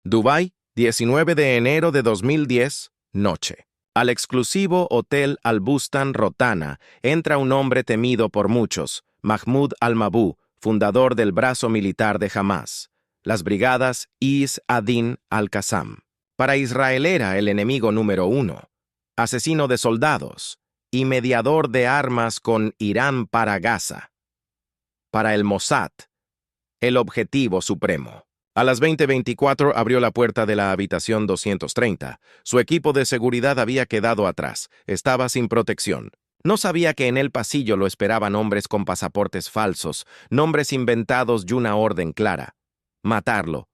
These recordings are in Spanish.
Dubái, 19 de enero de 2010, noche. Al exclusivo Hotel Al-Bustan Rotana entra un hombre temido por muchos, Mahmoud al-Mabhouh, fundador del brazo militar de Hamás, las brigadas Izz ad-Din al-Qassam. Para Israel era el enemigo número uno, asesino de soldados y mediador de armas con Irán para Gaza. Para el Mossad, el objetivo supremo. A las 20:24 abrió la puerta de la habitación 230. Su equipo de seguridad había quedado atrás. Estaba sin protección. No sabía que en el pasillo lo esperaban hombres con pasaportes falsos, nombres inventados y una orden clara: matarlo.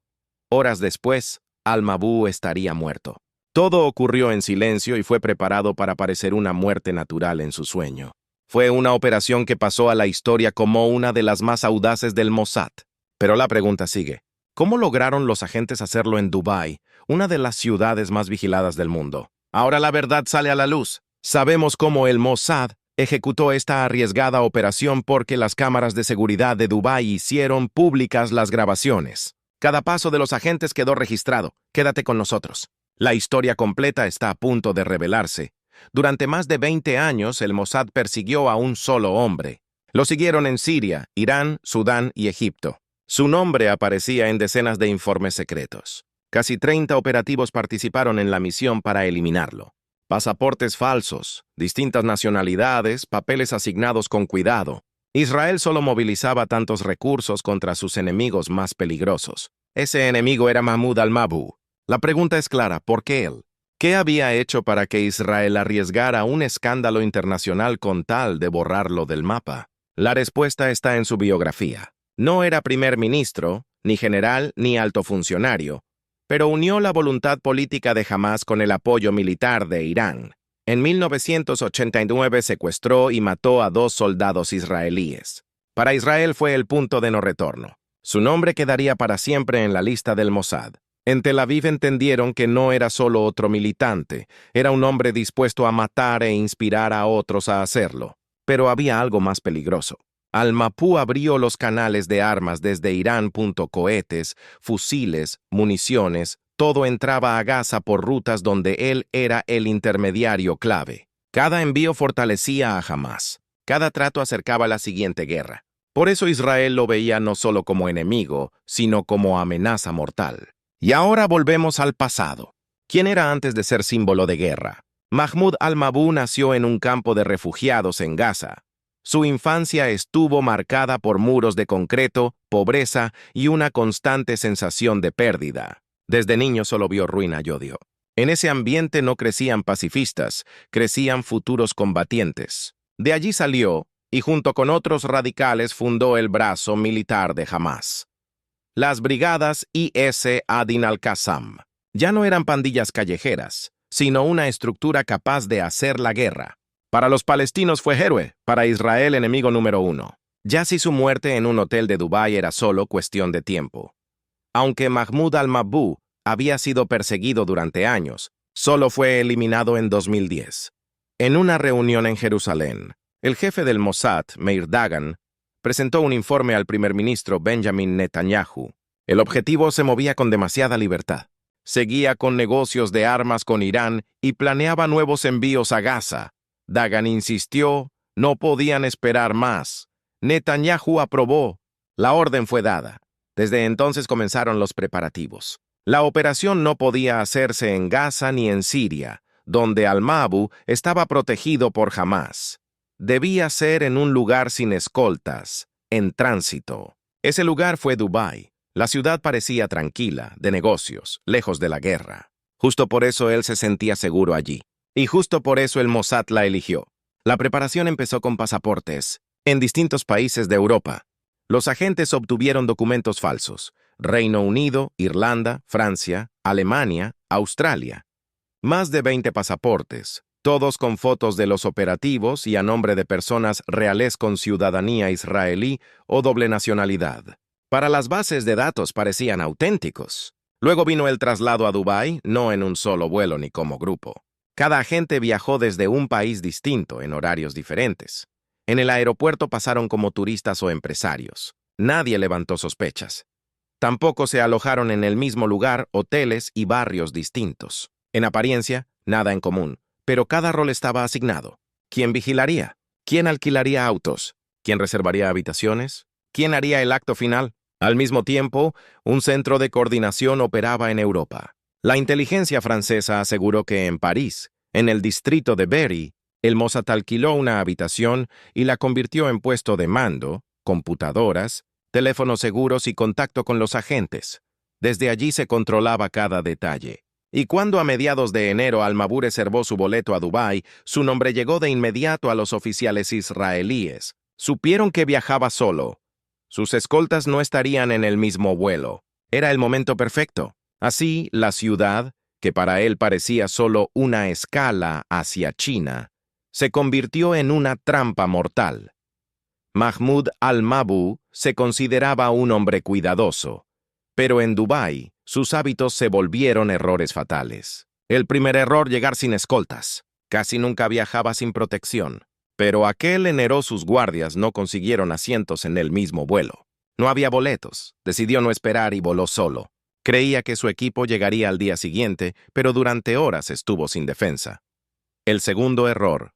Horas después, al-Mabhouh estaría muerto. Todo ocurrió en silencio y fue preparado para parecer una muerte natural en su sueño. Fue una operación que pasó a la historia como una de las más audaces del Mossad. Pero la pregunta sigue: ¿cómo lograron los agentes hacerlo en Dubái, una de las ciudades más vigiladas del mundo? Ahora la verdad sale a la luz. Sabemos cómo el Mossad ejecutó esta arriesgada operación porque las cámaras de seguridad de Dubái hicieron públicas las grabaciones. Cada paso de los agentes quedó registrado. Quédate con nosotros. La historia completa está a punto de revelarse. Durante más de 20 años, el Mossad persiguió a un solo hombre. Lo siguieron en Siria, Irán, Sudán y Egipto. Su nombre aparecía en decenas de informes secretos. Casi 30 operativos participaron en la misión para eliminarlo. Pasaportes falsos, distintas nacionalidades, papeles asignados con cuidado. Israel solo movilizaba tantos recursos contra sus enemigos más peligrosos. Ese enemigo era Mahmoud al-Mabhouh. La pregunta es clara: ¿por qué él? ¿Qué había hecho para que Israel arriesgara un escándalo internacional con tal de borrarlo del mapa? La respuesta está en su biografía. No era primer ministro, ni general, ni alto funcionario, pero unió la voluntad política de Hamás con el apoyo militar de Irán. En 1989 secuestró y mató a 2 soldados israelíes. Para Israel fue el punto de no retorno. Su nombre quedaría para siempre en la lista del Mossad. En Tel Aviv entendieron que no era solo otro militante, era un hombre dispuesto a matar e inspirar a otros a hacerlo. Pero había algo más peligroso. Al-Mabhouh abrió los canales de armas desde Irán. Cohetes, fusiles, municiones, todo entraba a Gaza por rutas donde él era el intermediario clave. Cada envío fortalecía a Hamás. Cada trato acercaba la siguiente guerra. Por eso Israel lo veía no solo como enemigo, sino como amenaza mortal. Y ahora volvemos al pasado. ¿Quién era antes de ser símbolo de guerra? Mahmoud al-Mabhouh nació en un campo de refugiados en Gaza. Su infancia estuvo marcada por muros de concreto, pobreza y una constante sensación de pérdida. Desde niño solo vio ruina y odio. En ese ambiente no crecían pacifistas, crecían futuros combatientes. De allí salió, y junto con otros radicales fundó el brazo militar de Hamás. Las brigadas Izz ad-Din al-Qassam ya no eran pandillas callejeras, sino una estructura capaz de hacer la guerra. Para los palestinos fue héroe, para Israel enemigo número uno. Ya si su muerte en un hotel de Dubái era solo cuestión de tiempo. Aunque Mahmoud al-Mabhouh había sido perseguido durante años, solo fue eliminado en 2010. En una reunión en Jerusalén, el jefe del Mossad, Meir Dagan, presentó un informe al primer ministro Benjamin Netanyahu. El objetivo se movía con demasiada libertad. Seguía con negocios de armas con Irán y planeaba nuevos envíos a Gaza. Dagan insistió, no podían esperar más. Netanyahu aprobó. La orden fue dada. Desde entonces comenzaron los preparativos. La operación no podía hacerse en Gaza ni en Siria, donde al-Mabhouh estaba protegido por Hamás. Debía ser en un lugar sin escoltas, en tránsito. Ese lugar fue Dubái. La ciudad parecía tranquila, de negocios, lejos de la guerra. Justo por eso él se sentía seguro allí. Y justo por eso el Mossad la eligió. La preparación empezó con pasaportes. En distintos países de Europa, los agentes obtuvieron documentos falsos: Reino Unido, Irlanda, Francia, Alemania, Australia. Más de 20 pasaportes, todos con fotos de los operativos y a nombre de personas reales con ciudadanía israelí o doble nacionalidad. Para las bases de datos parecían auténticos. Luego vino el traslado a Dubái, no en un solo vuelo ni como grupo. Cada agente viajó desde un país distinto, en horarios diferentes. En el aeropuerto pasaron como turistas o empresarios. Nadie levantó sospechas. Tampoco se alojaron en el mismo lugar hoteles y barrios distintos. En apariencia, nada en común, pero cada rol estaba asignado. ¿Quién vigilaría? ¿Quién alquilaría autos? ¿Quién reservaría habitaciones? ¿Quién haría el acto final? Al mismo tiempo, un centro de coordinación operaba en Europa. La inteligencia francesa aseguró que en París, en el distrito de Berry, el Mossad alquiló una habitación y la convirtió en puesto de mando, computadoras, teléfonos seguros y contacto con los agentes. Desde allí se controlaba cada detalle. Y cuando a mediados de enero Al-Mabur reservó su boleto a Dubái, su nombre llegó de inmediato a los oficiales israelíes. Supieron que viajaba solo. Sus escoltas no estarían en el mismo vuelo. Era el momento perfecto. Así, la ciudad, que para él parecía solo una escala hacia China, se convirtió en una trampa mortal. Mahmoud Al-Mabur se consideraba un hombre cuidadoso, pero en Dubái sus hábitos se volvieron errores fatales. El primer error, llegar sin escoltas. Casi nunca viajaba sin protección, pero aquel enero sus guardias no consiguieron asientos en el mismo vuelo. No había boletos, decidió no esperar y voló solo. Creía que su equipo llegaría al día siguiente, pero durante horas estuvo sin defensa. El segundo error,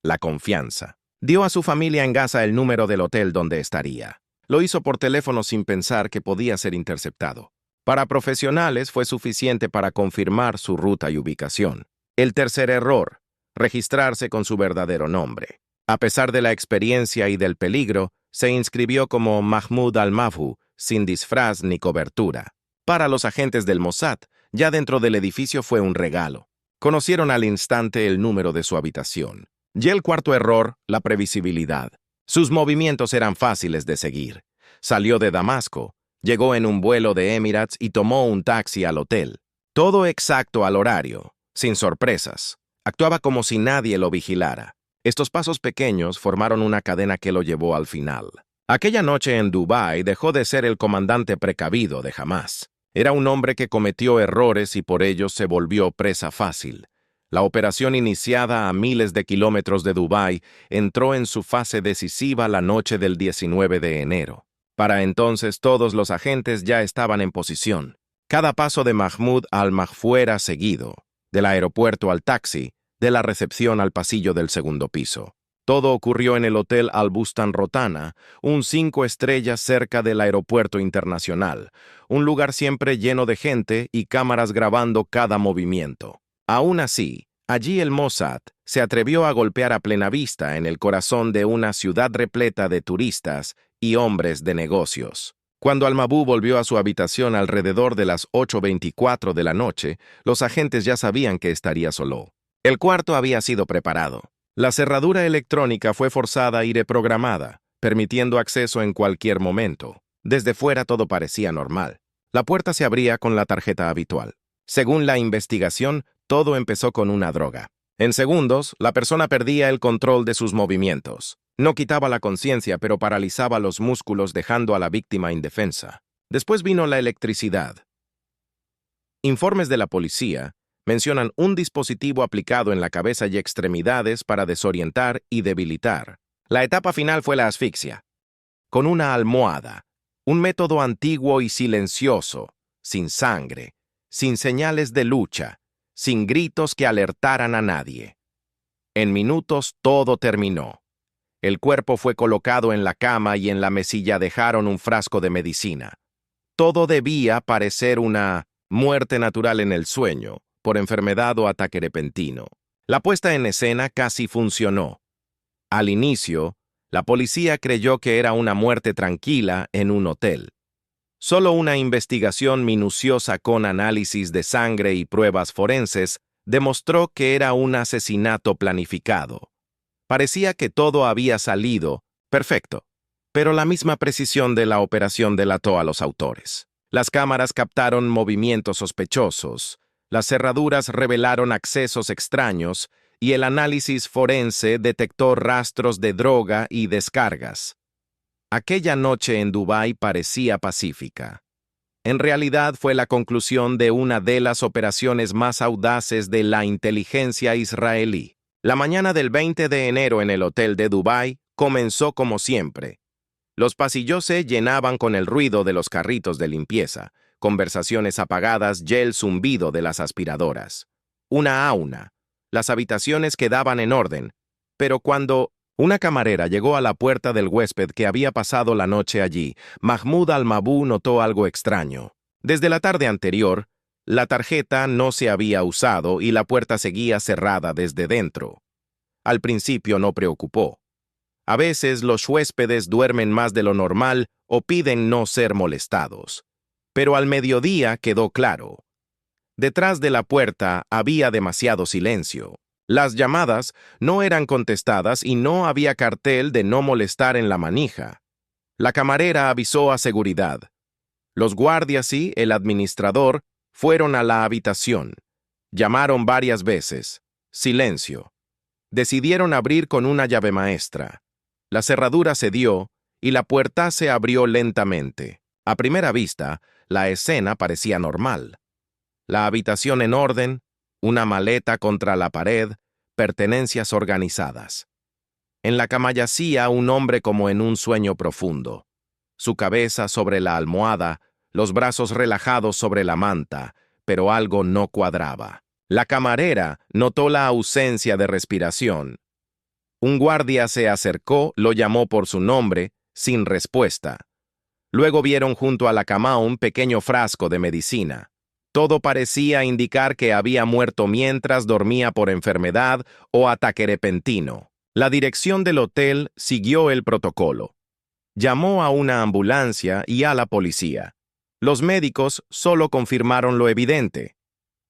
la confianza. Dio a su familia en Gaza el número del hotel donde estaría. Lo hizo por teléfono sin pensar que podía ser interceptado. Para profesionales fue suficiente para confirmar su ruta y ubicación. El tercer error, registrarse con su verdadero nombre. A pesar de la experiencia y del peligro, se inscribió como Mahmoud Al-Mabur, sin disfraz ni cobertura. Para los agentes del Mossad, ya dentro del edificio fue un regalo. Conocieron al instante el número de su habitación. Y el cuarto error, la previsibilidad. Sus movimientos eran fáciles de seguir. Salió de Damasco, llegó en un vuelo de Emirates y tomó un taxi al hotel. Todo exacto al horario, sin sorpresas. Actuaba como si nadie lo vigilara. Estos pasos pequeños formaron una cadena que lo llevó al final. Aquella noche en Dubái dejó de ser el comandante precavido de Hamas. Era un hombre que cometió errores y por ello se volvió presa fácil. La operación, iniciada a miles de kilómetros de Dubái, entró en su fase decisiva la noche del 19 de enero. Para entonces todos los agentes ya estaban en posición. Cada paso de Mahmoud Al-Mabur era seguido, del aeropuerto al taxi, de la recepción al pasillo del segundo piso. Todo ocurrió en el Hotel Al-Bustan Rotana, un 5 estrellas cerca del aeropuerto internacional, un lugar siempre lleno de gente y cámaras grabando cada movimiento. Aún así, allí el Mossad se atrevió a golpear a plena vista en el corazón de una ciudad repleta de turistas y hombres de negocios. Cuando Al-Mabur volvió a su habitación alrededor de las 8:24 de la noche, los agentes ya sabían que estaría solo. El cuarto había sido preparado. La cerradura electrónica fue forzada y reprogramada, permitiendo acceso en cualquier momento. Desde fuera todo parecía normal. La puerta se abría con la tarjeta habitual. Según la investigación, todo empezó con una droga. En segundos, la persona perdía el control de sus movimientos. No quitaba la conciencia, pero paralizaba los músculos dejando a la víctima indefensa. Después vino la electricidad. Informes de la policía mencionan un dispositivo aplicado en la cabeza y extremidades para desorientar y debilitar. La etapa final fue la asfixia. Con una almohada, un método antiguo y silencioso, sin sangre, sin señales de lucha, sin gritos que alertaran a nadie. En minutos todo terminó. El cuerpo fue colocado en la cama y en la mesilla dejaron un frasco de medicina. Todo debía parecer una muerte natural en el sueño, por enfermedad o ataque repentino. La puesta en escena casi funcionó. Al inicio, la policía creyó que era una muerte tranquila en un hotel. Solo una investigación minuciosa con análisis de sangre y pruebas forenses demostró que era un asesinato planificado. Parecía que todo había salido perfecto, pero la misma precisión de la operación delató a los autores. Las cámaras captaron movimientos sospechosos, las cerraduras revelaron accesos extraños y el análisis forense detectó rastros de droga y descargas. Aquella noche en Dubái parecía pacífica. En realidad fue la conclusión de una de las operaciones más audaces de la inteligencia israelí. La mañana del 20 de enero en el hotel de Dubái comenzó como siempre. Los pasillos se llenaban con el ruido de los carritos de limpieza, conversaciones apagadas y el zumbido de las aspiradoras. Una a una, las habitaciones quedaban en orden, pero cuando una camarera llegó a la puerta del huésped que había pasado la noche allí, Mahmoud al-Mabou notó algo extraño. Desde la tarde anterior, la tarjeta no se había usado y la puerta seguía cerrada desde dentro. Al principio no preocupó. A veces los huéspedes duermen más de lo normal o piden no ser molestados. Pero al mediodía quedó claro. Detrás de la puerta había demasiado silencio. Las llamadas no eran contestadas y no había cartel de no molestar en la manija. La camarera avisó a seguridad. Los guardias y el administrador fueron a la habitación. Llamaron varias veces. Silencio. Decidieron abrir con una llave maestra. La cerradura cedió y la puerta se abrió lentamente. A primera vista, la escena parecía normal. La habitación en orden, una maleta contra la pared, pertenencias organizadas. En la cama yacía un hombre como en un sueño profundo. Su cabeza sobre la almohada, los brazos relajados sobre la manta, pero algo no cuadraba. La camarera notó la ausencia de respiración. Un guardia se acercó, lo llamó por su nombre, sin respuesta. Luego vieron junto a la cama un pequeño frasco de medicina. Todo parecía indicar que había muerto mientras dormía por enfermedad o ataque repentino. La dirección del hotel siguió el protocolo. Llamó a una ambulancia y a la policía. Los médicos solo confirmaron lo evidente.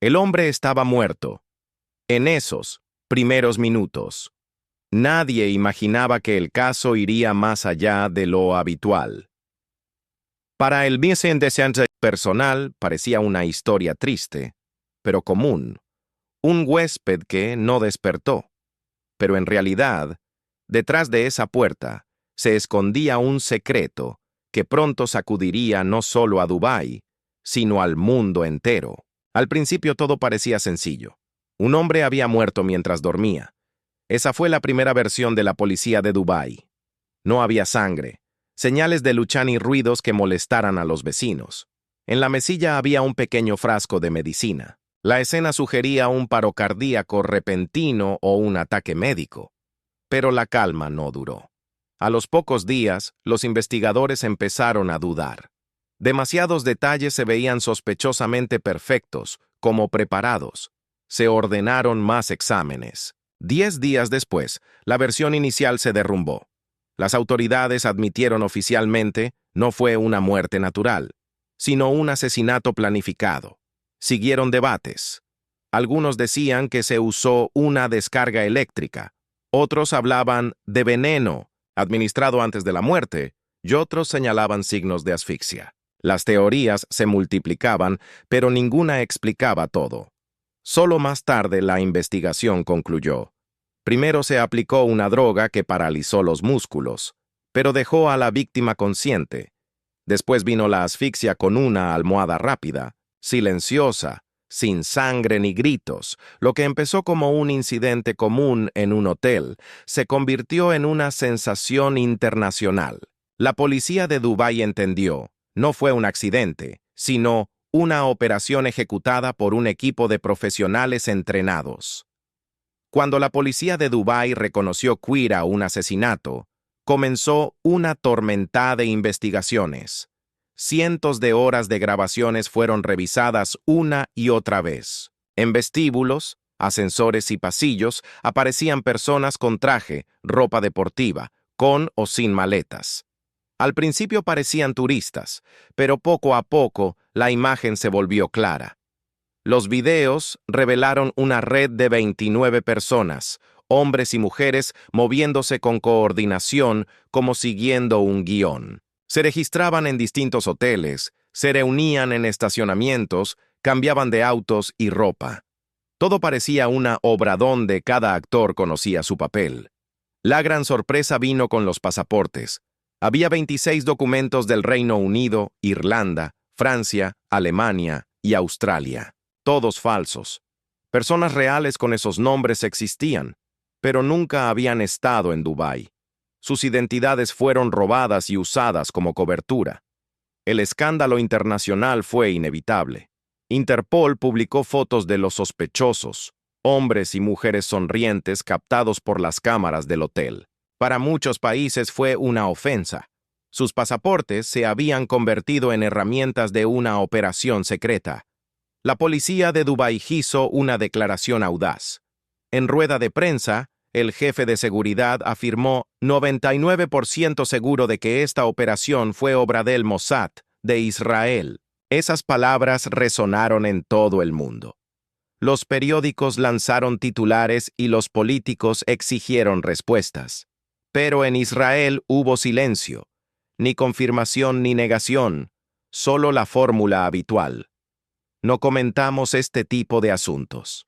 El hombre estaba muerto. En esos primeros minutos. Nadie imaginaba que el caso iría más allá de lo habitual. Para el vicedecente personal parecía una historia triste, pero común. Un huésped que no despertó. Pero en realidad, detrás de esa puerta, se escondía un secreto que pronto sacudiría no solo a Dubái, sino al mundo entero. Al principio todo parecía sencillo. Un hombre había muerto mientras dormía. Esa fue la primera versión de la policía de Dubái. No había sangre, señales de lucha ni ruidos que molestaran a los vecinos. En la mesilla había un pequeño frasco de medicina. La escena sugería un paro cardíaco repentino o un ataque médico. Pero la calma no duró. A los pocos días, los investigadores empezaron a dudar. Demasiados detalles se veían sospechosamente perfectos, como preparados. Se ordenaron más exámenes. 10 días después, la versión inicial se derrumbó. Las autoridades admitieron oficialmente no fue una muerte natural, sino un asesinato planificado. Siguieron debates. Algunos decían que se usó una descarga eléctrica, otros hablaban de veneno administrado antes de la muerte, y otros señalaban signos de asfixia. Las teorías se multiplicaban, pero ninguna explicaba todo. Solo más tarde la investigación concluyó. Primero se aplicó una droga que paralizó los músculos, pero dejó a la víctima consciente. Después vino la asfixia con una almohada rápida, silenciosa, sin sangre ni gritos. Lo que empezó como un incidente común en un hotel se convirtió en una sensación internacional. La policía de Dubái entendió, no fue un accidente, sino una operación ejecutada por un equipo de profesionales entrenados. Cuando la policía de Dubái reconoció Quira un asesinato, comenzó una tormenta de investigaciones. Cientos de horas de grabaciones fueron revisadas una y otra vez. En vestíbulos, ascensores y pasillos aparecían personas con traje, ropa deportiva, con o sin maletas. Al principio parecían turistas, pero poco a poco la imagen se volvió clara. Los videos revelaron una red de 29 personas, hombres y mujeres moviéndose con coordinación como siguiendo un guión. Se registraban en distintos hoteles, se reunían en estacionamientos, cambiaban de autos y ropa. Todo parecía una obra donde cada actor conocía su papel. La gran sorpresa vino con los pasaportes. Había 26 documentos del Reino Unido, Irlanda, Francia, Alemania y Australia. Todos falsos. Personas reales con esos nombres existían, pero nunca habían estado en Dubái. Sus identidades fueron robadas y usadas como cobertura. El escándalo internacional fue inevitable. Interpol publicó fotos de los sospechosos, hombres y mujeres sonrientes captados por las cámaras del hotel. Para muchos países fue una ofensa. Sus pasaportes se habían convertido en herramientas de una operación secreta. La policía de Dubái hizo una declaración audaz. En rueda de prensa, el jefe de seguridad afirmó 99% seguro de que esta operación fue obra del Mossad, de Israel. Esas palabras resonaron en todo el mundo. Los periódicos lanzaron titulares y los políticos exigieron respuestas. Pero en Israel hubo silencio. Ni confirmación ni negación, solo la fórmula habitual. No comentamos este tipo de asuntos.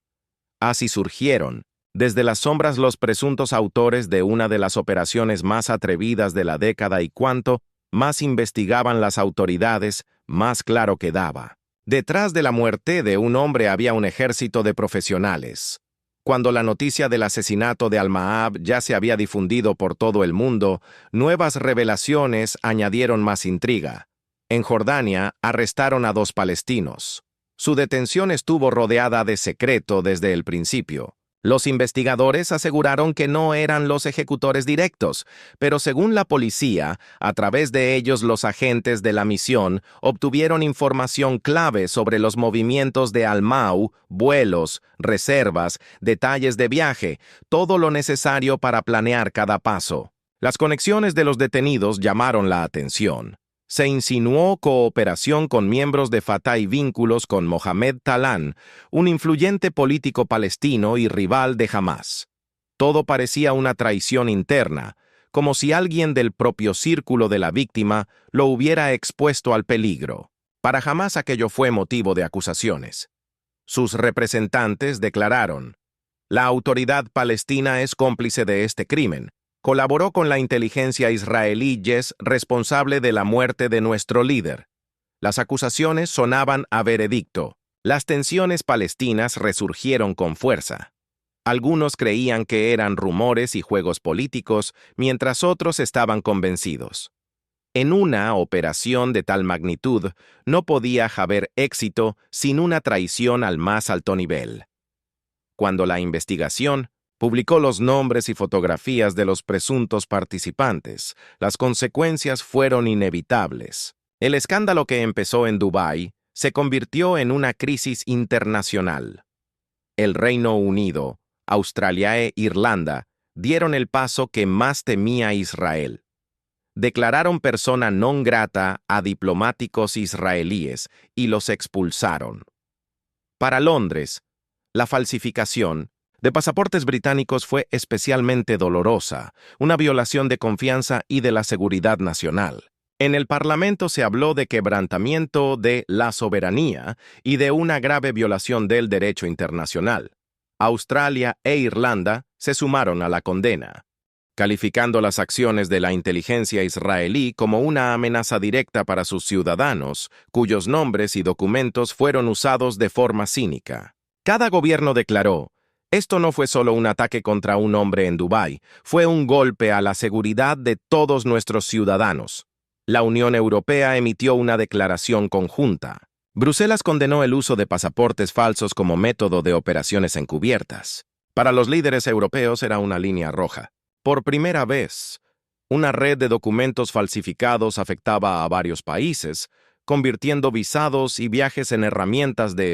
Así surgieron, desde las sombras, los presuntos autores de una de las operaciones más atrevidas de la década, y cuanto más investigaban las autoridades, más claro quedaba. Detrás de la muerte de un hombre había un ejército de profesionales. Cuando la noticia del asesinato de Al-Maab ya se había difundido por todo el mundo, nuevas revelaciones añadieron más intriga. En Jordania arrestaron a 2 palestinos. Su detención estuvo rodeada de secreto desde el principio. Los investigadores aseguraron que no eran los ejecutores directos, pero según la policía, a través de ellos los agentes de la misión obtuvieron información clave sobre los movimientos de Al-Mau, vuelos, reservas, detalles de viaje, todo lo necesario para planear cada paso. Las conexiones de los detenidos llamaron la atención. Se insinuó cooperación con miembros de Fatah y vínculos con Mohamed Talán, un influyente político palestino y rival de Hamás. Todo parecía una traición interna, como si alguien del propio círculo de la víctima lo hubiera expuesto al peligro. Para Hamás aquello fue motivo de acusaciones. Sus representantes declararon: «La autoridad palestina es cómplice de este crimen. Colaboró con la inteligencia israelí y es responsable de la muerte de nuestro líder». Las acusaciones sonaban a veredicto. Las tensiones palestinas resurgieron con fuerza. Algunos creían que eran rumores y juegos políticos, mientras otros estaban convencidos. En una operación de tal magnitud, no podía haber éxito sin una traición al más alto nivel. Cuando la investigación publicó los nombres y fotografías de los presuntos participantes, las consecuencias fueron inevitables. El escándalo que empezó en Dubái se convirtió en una crisis internacional. El Reino Unido, Australia e Irlanda dieron el paso que más temía Israel. Declararon persona non grata a diplomáticos israelíes y los expulsaron. Para Londres, la falsificación de pasaportes británicos fue especialmente dolorosa, una violación de confianza y de la seguridad nacional. En el Parlamento se habló de quebrantamiento de la soberanía y de una grave violación del derecho internacional. Australia e Irlanda se sumaron a la condena, calificando las acciones de la inteligencia israelí como una amenaza directa para sus ciudadanos, cuyos nombres y documentos fueron usados de forma cínica. Cada gobierno declaró: «Esto no fue solo un ataque contra un hombre en Dubái, fue un golpe a la seguridad de todos nuestros ciudadanos». La Unión Europea emitió una declaración conjunta. Bruselas condenó el uso de pasaportes falsos como método de operaciones encubiertas. Para los líderes europeos era una línea roja. Por primera vez, una red de documentos falsificados afectaba a varios países, convirtiendo visados y viajes en herramientas de